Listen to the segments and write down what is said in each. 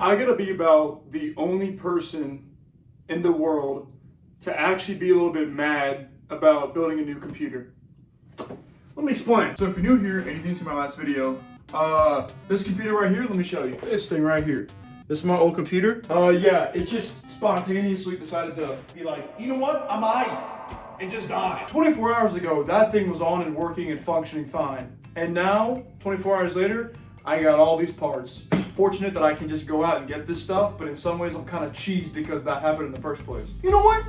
I gotta be about the only person in the world to actually be a little bit mad about building a new computer. Let me explain. So if you're new here and you didn't see my last video, this computer right here, let me show you. This thing right here. This is my old computer. Yeah, it just spontaneously decided to be like, you know what, I'm out, and just died. 24 hours ago, that thing was on and working and functioning fine. And now, 24 hours later, I got all these parts. It's fortunate that I can just go out and get this stuff, but in some ways I'm kind of cheesed because that happened in the first place. You know what?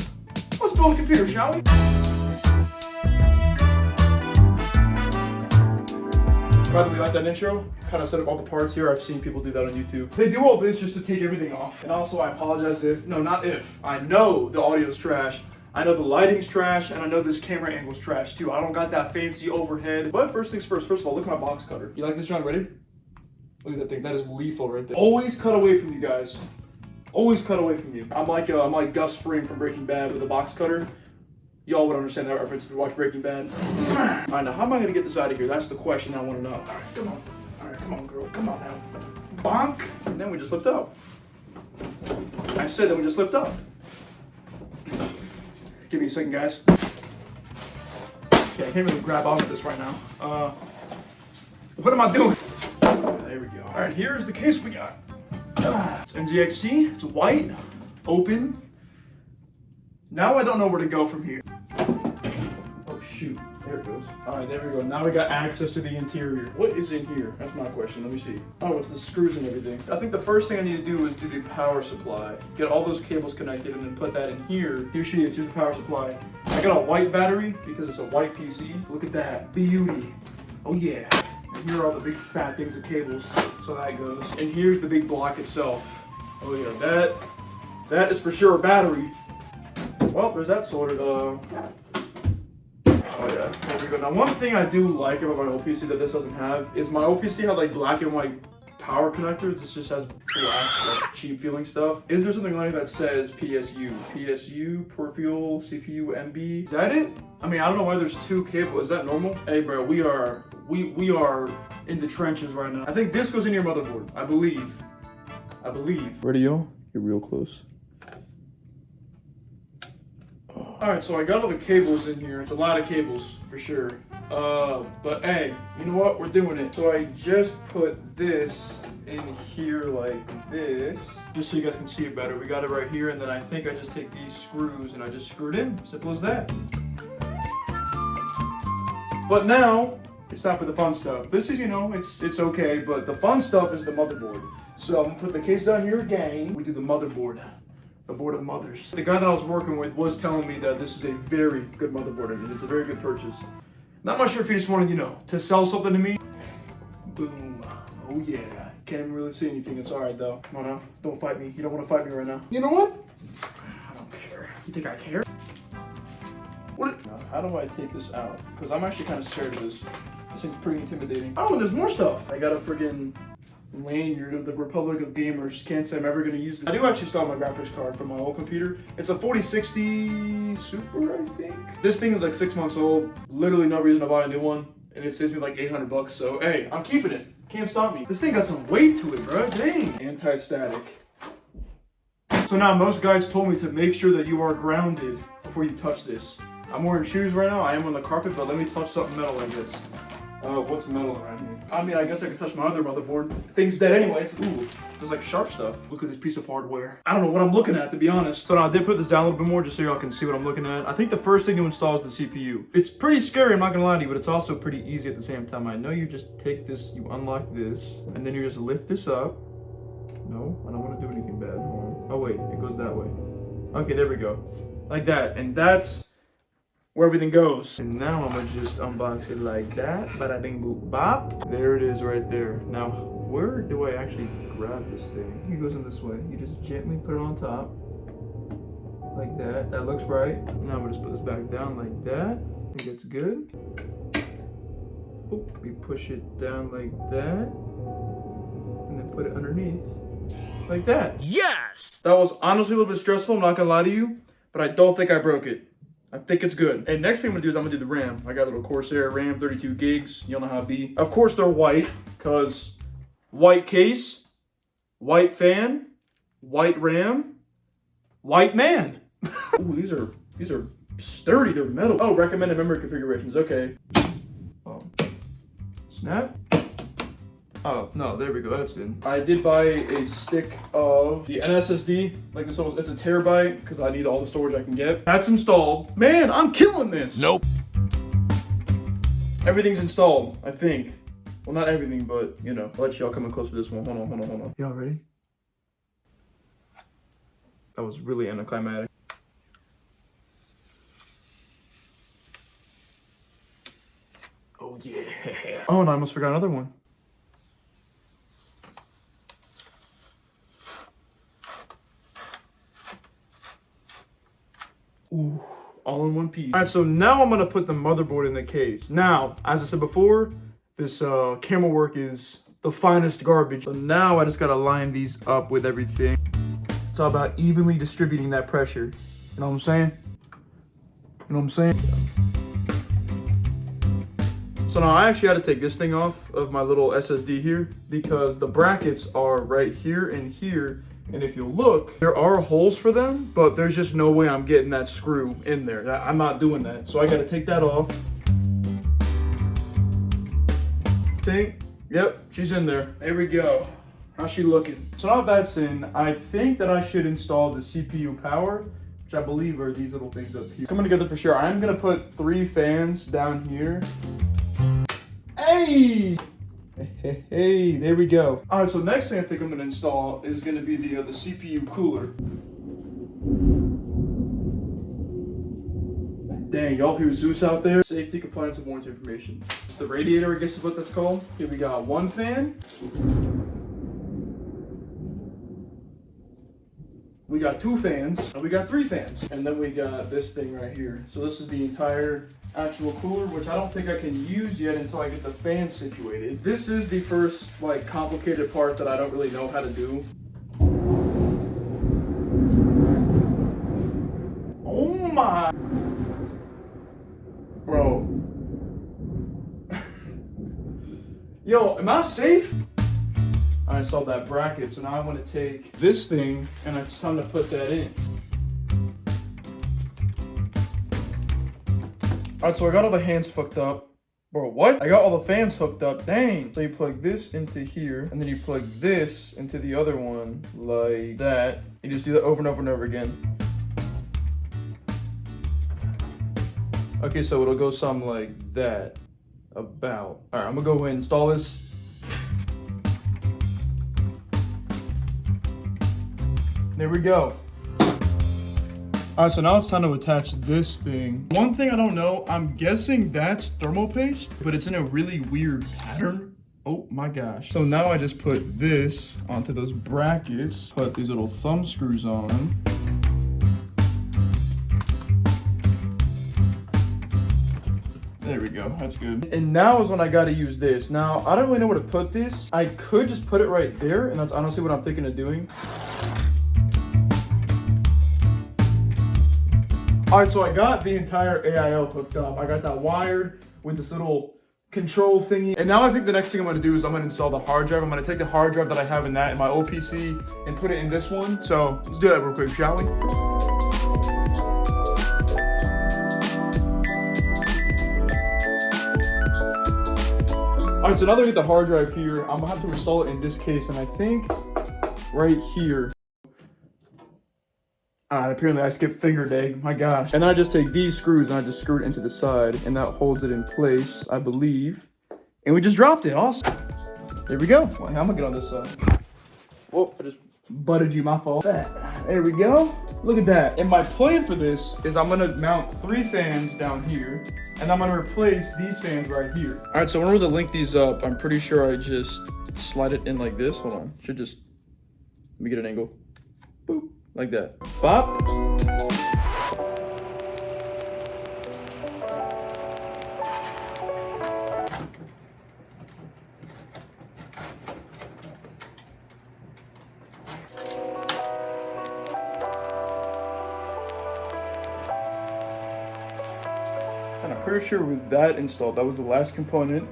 Let's build a computer, shall we? By the way, like that intro, kind of set up all the parts here. I've seen people do that on YouTube. They do all this just to take everything off. And also, I apologize if, no, not if. I know the audio's trash. I know the lighting's trash, and I know this camera angle's trash too. I don't got that fancy overhead. But first things first of all, look at my box cutter. You like this, John? Ready? Look at that thing. That is lethal right there. Always cut away from you guys. Always cut away from you. I'm like Gus Fring from Breaking Bad with a box cutter. Y'all would understand that reference if you watch Breaking Bad. All right, now how am I gonna get this out of here? That's the question I want to know. All right, come on. All right, come on, girl. Come on now. Bonk. And then we just lift up. I said that we just lift up. Give me a second, guys. Okay, I can't really grab onto this right now. What am I doing? There we go. All right, here's the case we got. It's NZXT. It's white, open. Now I don't know where to go from here. Oh shoot, there it goes. All right, there we go. Now we got access to the interior. What is in here? That's my question. Let me see. Oh, it's the screws and everything. I think the first thing I need to do is do the power supply. Get all those cables connected and then put that in here. Here she is. Here's the power supply. I got a white battery because it's a white PC. Look at that. Beauty. Oh yeah. And here are all the big fat things of cables. So that goes. And here's the big block itself. Oh yeah, that is for sure a battery. Well, there's that sorted. Oh yeah, there we go. Now one thing I do like about my old PC that this doesn't have is my old PC had like black and white power connectors. This just has black, like cheap feeling stuff. Is there something like that says PSU? PSU, peripheral, CPU, MB? Is that it? I mean, I don't know why there's two cables. Is that normal? Hey bro, we are in the trenches right now. I think this goes in your motherboard. I believe. Ready, yo? You're real close. Alright, so I got all the cables in here. It's a lot of cables, for sure. But hey, you know what? We're doing it. So I just put this in here like this, just so you guys can see it better. We got it right here, and then I think I just take these screws and I just screw it in. Simple as that. But now, it's time for the fun stuff. This is, you know, it's okay, but the fun stuff is the motherboard. So I'm gonna put the case down here again. We do the motherboard. The board of mothers. The guy that I was working with was telling me that this is a very good motherboard and it's a very good purchase. Not much sure if he just wanted, you know, to sell something to me. Boom. Oh yeah. Can't even really see anything. It's alright though. Come on now. Don't fight me. You don't want to fight me right now. You know what? I don't care. You think I care? Now, how do I take this out? Because I'm actually kind of scared of this. This thing's pretty intimidating. Oh, and there's more stuff. I got a friggin' lanyard of the Republic of Gamers. Can't say I'm ever gonna use it. I do actually still have my graphics card from my old computer. It's a 4060 Super, I think. This thing is like 6 months old. Literally no reason to buy a new one. And it saves me like 800 bucks. So hey, I'm keeping it. Can't stop me. This thing got some weight to it, bro. Dang. Anti-static. So now most guides told me to make sure that you are grounded before you touch this. I'm wearing shoes right now. I am on the carpet, but let me touch something metal like this. What's metal around here? I mean, I guess I could touch my other motherboard. Thing's dead anyways. Ooh, there's like sharp stuff. Look at this piece of hardware. I don't know what I'm looking at, to be honest. So now I did put this down a little bit more just so y'all can see what I'm looking at. I think the first thing to install is the CPU. It's pretty scary, I'm not gonna lie to you, but it's also pretty easy at the same time. I know you just take this, you unlock this, and then you just lift this up. No, I don't want to do anything bad. Oh wait, it goes that way. Okay, there we go. Like that, and that's where everything goes. And now I'm gonna just unbox it like that. Bada bing boop bop. There it is right there. Now, where do I actually grab this thing? It goes in this way. You just gently put it on top. Like that. That looks right. Now I'm gonna just put this back down like that. I think it's good. Oop, we push it down like that. And then put it underneath. Like that. Yes! That was honestly a little bit stressful, I'm not gonna lie to you. But I don't think I broke it. I think it's good. And next thing I'm gonna do is I'm gonna do the RAM. I got a little Corsair RAM, 32 gigs. You'll know how it be. Of course they're white, because white case, white fan, white RAM, white man. Ooh, these are sturdy, they're metal. Oh, recommended memory configurations, okay. Snap. Oh, no, there we go, that's in. I did buy a stick of the NSSD, like this one, it's a terabyte, because I need all the storage I can get. That's installed. Man, I'm killing this. Nope. Everything's installed, I think. Well, not everything, but, you know. I'll let y'all come in close to this one. Hold on. Y'all ready? That was really anticlimactic. Oh, yeah. Oh, and I almost forgot another one. Ooh, all in one piece. All right, so now I'm gonna put the motherboard in the case. Now, as I said before, this camera work is the finest garbage. So now I just gotta line these up with everything. It's all about evenly distributing that pressure. You know what I'm saying? You know what I'm saying? So now I actually had to take this thing off of my little SSD here because the brackets are right here and here. And if you look, there are holes for them, but there's just no way I'm getting that screw in there. I'm not doing that. So I gotta take that off. Yep, she's in there. There we go. How's she looking? So now that's in, I think that I should install the CPU power, which I believe are these little things up here. Coming together for sure. I'm gonna put 3 fans down here. Hey! Hey, there we go. All right, so next thing I think I'm gonna install is gonna be the CPU cooler. Dang, y'all hear Zeus out there? Safety, compliance, and warranty information. It's the radiator, I guess is what that's called. Here we got 1 fan. We got 2 fans, and we got 3 fans. And then we got this thing right here. So this is the entire actual cooler, which I don't think I can use yet until I get the fan situated. This is the first, like, complicated part that I don't really know how to do. Oh my. Bro. Yo, am I safe? I installed that bracket, so now I want to take this thing and it's time to put that in. Alright, so I got all the hands hooked up. Bro, what? I got all the fans hooked up, dang. So you plug this into here, and then you plug this into the other one, like that. You just do that over and over and over again. Okay, so it'll go something like that, about. Alright, I'm gonna go ahead and install this. There we go. All right, so now it's time to attach this thing. One thing I don't know, I'm guessing that's thermal paste, but it's in a really weird pattern. Oh my gosh. So now I just put this onto those brackets, put these little thumb screws on them. There we go, that's good. And now is when I gotta use this. Now, I don't really know where to put this. I could just put it right there, and that's honestly what I'm thinking of doing. All right, so I got the entire AIO hooked up. I got that wired with this little control thingy. And now I think the next thing I'm gonna do is I'm gonna install the hard drive. I'm gonna take the hard drive that I have in my old PC and put it in this one. So let's do that real quick, shall we? All right, so now that we get the hard drive here, I'm gonna have to install it in this case. And I think right here. Apparently I skipped finger day, my gosh. And then I just take these screws and I just screw it into the side and that holds it in place, I believe. And we just dropped it, awesome. There we go. Well, I'm gonna get on this side. Whoa, I just butted you, my fault. There we go, look at that. And my plan for this is I'm gonna mount 3 fans down here and I'm gonna replace these fans right here. All right, so in order to link these up, I'm pretty sure I just slide it in like this. Hold on, should just, let me get an angle. Boop. Like that. Bop. And I'm pretty sure with that installed, that was the last component.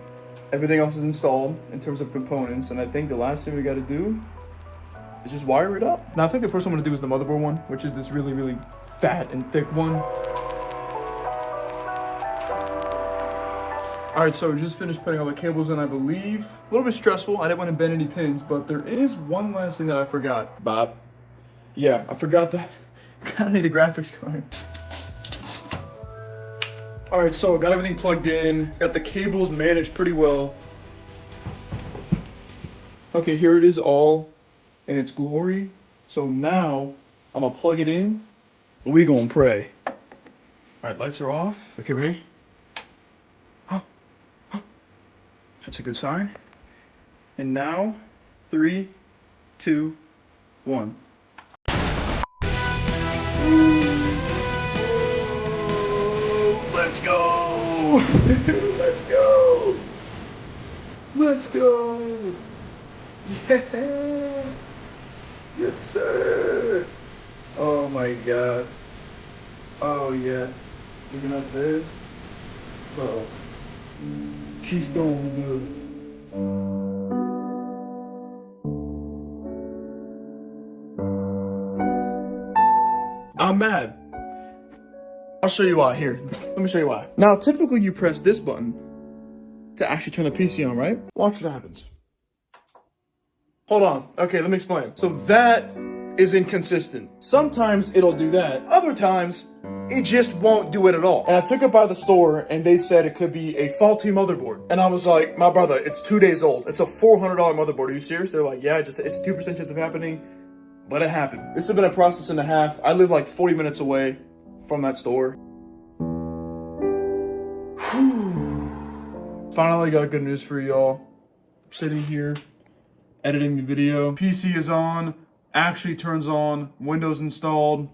Everything else is installed in terms of components. And I think the last thing we got to do is just wire it up. Now I think the first one I'm gonna do is the motherboard one, which is this really, really fat and thick one. All right, so we just finished putting all the cables in, I believe. A little bit stressful. I didn't want to bend any pins, but there is one last thing that I forgot. Bob. Yeah, I forgot that. Kinda need a graphics card. All right, so got everything plugged in. Got the cables managed pretty well. Okay, here it is all in its glory. So now I'm gonna plug it in. We gonna pray. All right, lights are off. Okay, ready? That's a good sign. And now, 3, 2, 1. Let's go! Let's go! Let's go! Yeah! Yes, sir! Oh my God. Oh yeah. Looking at this. Uh-oh. She's going good. I'm mad. I'll show you why. Here, let me show you why. Now, typically you press this button to actually turn the PC on, right? Watch what happens. Hold on. Okay, let me explain. So that is inconsistent. Sometimes it'll do that. Other times, it just won't do it at all. And I took it by the store and they said it could be a faulty motherboard. And I was like, my brother, it's 2 days old. It's a $400 motherboard. Are you serious? They're like, yeah, it's 2% chance of happening. But it happened. This has been a process and a half. I live like 40 minutes away from that store. Whew. Finally got good news for y'all. Sitting here, editing the video. PC is on, actually turns on, Windows installed.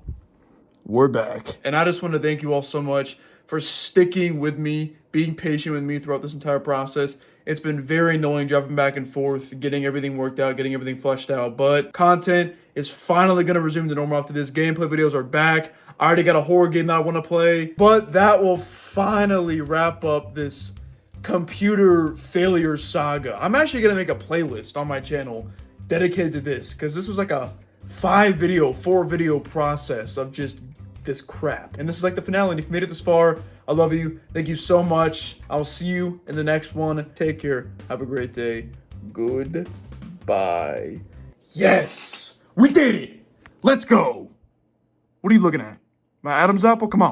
We're back. And I just want to thank you all so much for sticking with me, being patient with me throughout this entire process. It's been very annoying jumping back and forth, getting everything worked out, getting everything fleshed out, but content is finally going to resume to normal after this. Gameplay videos are back. I already got a horror game that I want to play, but that will finally wrap up this computer failure saga. I'm actually going to make a playlist on my channel dedicated to this, because this was like a 4 video process of just this crap. And this is like the finale. And if you made it this far, I love you. Thank you so much. I'll see you in the next one. Take care. Have a great day. Goodbye. Yes! We did it! Let's go! What are you looking at? My Adam's apple? Come on.